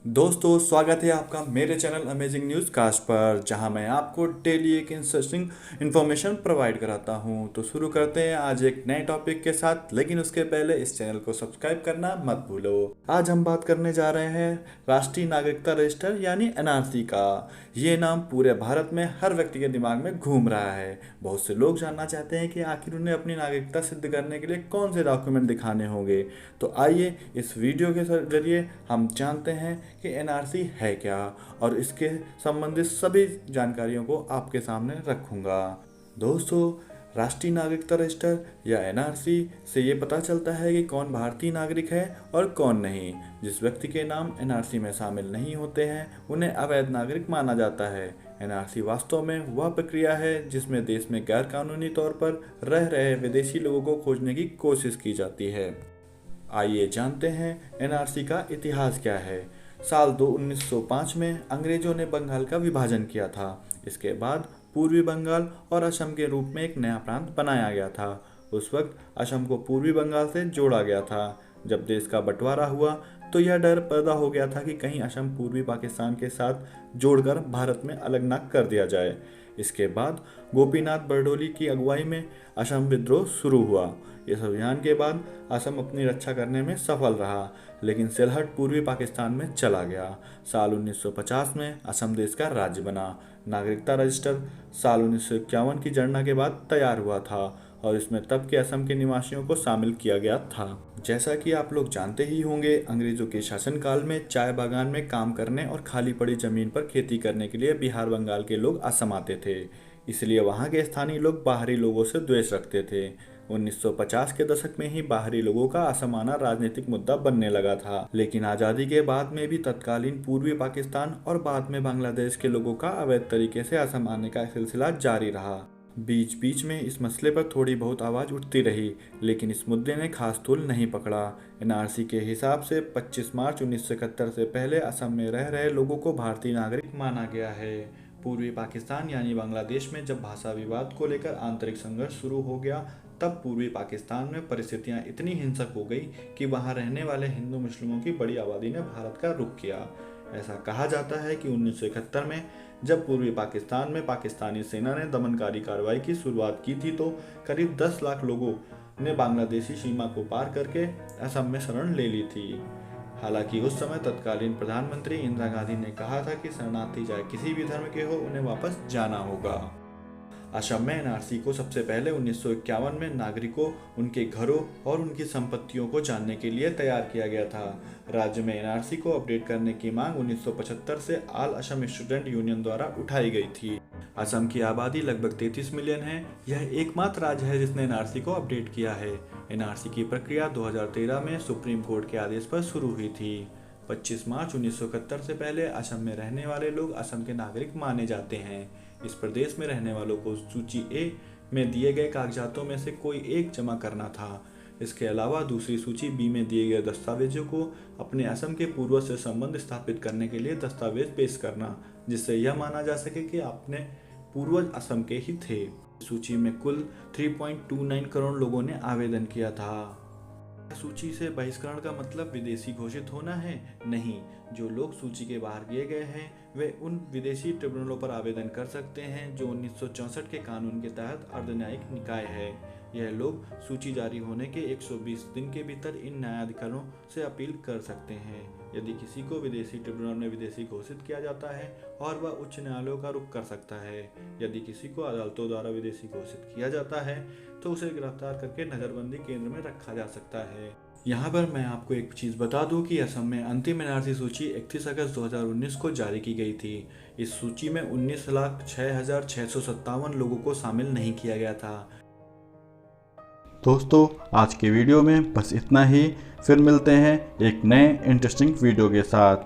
दोस्तों, स्वागत है आपका मेरे चैनल अमेजिंग न्यूज़ कास्ट पर, जहां मैं आपको डेली एक इंटरेस्टिंग इन्फॉर्मेशन प्रोवाइड कराता हूं। तो शुरू करते हैं आज एक नए टॉपिक के साथ, लेकिन उसके पहले इस चैनल को सब्सक्राइब करना मत भूलो। आज हम बात करने जा रहे हैं राष्ट्रीय नागरिकता रजिस्टर यानी एनआरसी का। ये नाम पूरे भारत में हर व्यक्ति के दिमाग में घूम रहा है। बहुत से लोग जानना चाहते हैं कि आखिर उन्हें अपनी नागरिकता सिद्ध करने के लिए कौन से डॉक्यूमेंट दिखाने होंगे। तो आइए इस वीडियो के जरिए हम जानते हैं कि एनआरसी है क्या, और इसके संबंधित सभी जानकारियों को आपके सामने रखूंगा। दोस्तों, राष्ट्रीय नागरिकता रजिस्टर या एनआरसी से ये पता चलता है कि कौन भारतीय नागरिक है और कौन नहीं। जिस व्यक्ति के नाम एनआरसी में शामिल नहीं होते हैं उन्हें अवैध नागरिक माना जाता है। एनआरसी वास्तव में वह प्रक्रिया है जिसमें देश में गैर कानूनी तौर पर रह रहे विदेशी लोगों को खोजने की कोशिश की जाती है। आइए जानते हैं एनआरसी का इतिहास क्या है। साल 1905 में अंग्रेजों ने बंगाल का विभाजन किया था। इसके बाद पूर्वी बंगाल और असम के रूप में एक नया प्रांत बनाया गया था। उस वक्त असम को पूर्वी बंगाल से जोड़ा गया था। जब देश का बंटवारा हुआ तो यह डर पैदा हो गया था कि कहीं असम पूर्वी पाकिस्तान के साथ जोड़कर भारत में अलग न कर दिया जाए। इसके बाद गोपीनाथ बरडोली की अगुवाई में असम विद्रोह शुरू हुआ। इस अभियान के बाद असम अपनी रक्षा करने में सफल रहा, लेकिन सिलहट पूर्वी पाकिस्तान में चला गया। साल 1950 में असम देश का राज्य बना। नागरिकता रजिस्टर साल 1951 की जनगणना के बाद तैयार हुआ था और इसमें तब के असम के निवासियों को शामिल किया गया था। जैसा कि आप लोग जानते ही होंगे, अंग्रेजों के शासनकाल में चाय बागान में काम करने और खाली पड़ी जमीन पर खेती करने के लिए बिहार बंगाल के लोग असम आते थे। इसलिए वहाँ के स्थानीय लोग बाहरी लोगों से द्वेष रखते थे। 1950 के दशक में ही बाहरी लोगों का असम आना राजनीतिक मुद्दा बनने लगा था, लेकिन आज़ादी के बाद में भी तत्कालीन पूर्वी पाकिस्तान और बाद में बांग्लादेश के लोगों का अवैध तरीके से असम आने का सिलसिला जारी रहा। बीच बीच में इस मसले पर थोड़ी बहुत आवाज़ उठती रही, लेकिन इस मुद्दे ने खास तूल नहीं पकड़ा। एनआरसी के हिसाब से 25 मार्च 1971 से पहले असम में रह रहे लोगों को भारतीय नागरिक माना गया है। पूर्वी पाकिस्तान यानी बांग्लादेश में जब भाषा विवाद को लेकर आंतरिक संघर्ष शुरू हो गया, तब पूर्वी पाकिस्तान में परिस्थितियां इतनी हिंसक हो गई कि वहां रहने वाले हिंदू मुस्लिमों की बड़ी आबादी ने भारत का रुख किया। ऐसा कहा जाता है कि 1971 में जब पूर्वी पाकिस्तान में पाकिस्तानी सेना ने दमनकारी कार्रवाई की शुरुआत की थी, तो करीब 10 लाख लोगों ने बांग्लादेशी सीमा को पार करके असम में शरण ले ली थी। हालांकि उस समय तत्कालीन प्रधानमंत्री इंदिरा गांधी ने कहा था कि शरणार्थी चाहे किसी भी धर्म के हो, उन्हें वापस जाना होगा। असम में एनआरसी को सबसे पहले 1951 में नागरिकों, उनके घरों और उनकी संपत्तियों को जानने के लिए तैयार किया गया था। राज्य में एनआरसी को अपडेट करने की मांग 1975 से ऑल असम स्टूडेंट यूनियन द्वारा उठाई गई थी। असम की आबादी लगभग 33 मिलियन है। यह एकमात्र राज्य है जिसने एनआरसी को अपडेट किया है। एनआरसी की प्रक्रिया 2013 में सुप्रीम कोर्ट के आदेश पर शुरू हुई थी। 25 मार्च 1971 से पहले असम में रहने वाले लोग असम के नागरिक माने जाते हैं। इस प्रदेश में रहने वालों को सूची ए में दिए गए कागजातों में से कोई एक जमा करना था। इसके अलावा दूसरी सूची बी में दिए गए दस्तावेजों को अपने असम के पूर्वज से संबंध स्थापित करने के लिए दस्तावेज पेश करना, जिससे यह माना जा सके कि अपने पूर्वज असम के ही थे। सूची में कुल 3.29 करोड़ लोगों ने आवेदन किया था। सूची से बहिष्करण का मतलब विदेशी घोषित होना है? नहीं, जो लोग सूची के बाहर किए गए हैं वे उन विदेशी ट्रिब्यूनलों पर आवेदन कर सकते हैं जो 1964 के कानून के तहत अर्धन्यायिक निकाय है। यह लोग सूची जारी होने के 120 दिन के भीतर इन न्यायाधिकरणों से अपील कर सकते हैं। यदि किसी को विदेशी ट्रिब्यूनल में विदेशी घोषित किया जाता है और वह उच्च न्यायालयों का रुख कर सकता है। यदि किसी को अदालतों द्वारा विदेशी घोषित किया जाता है तो उसे गिरफ्तार करके नजरबंदी केंद्र में रखा जा सकता है। यहाँ पर मैं आपको एक चीज़ बता दूं कि असम में अंतिम एनआरसी सूची 31 अगस्त 2019 को जारी की गई थी। इस सूची में 19,06,657 लोगों को शामिल नहीं किया गया था। दोस्तों, आज के वीडियो में बस इतना ही। फिर मिलते हैं एक नए इंटरेस्टिंग वीडियो के साथ।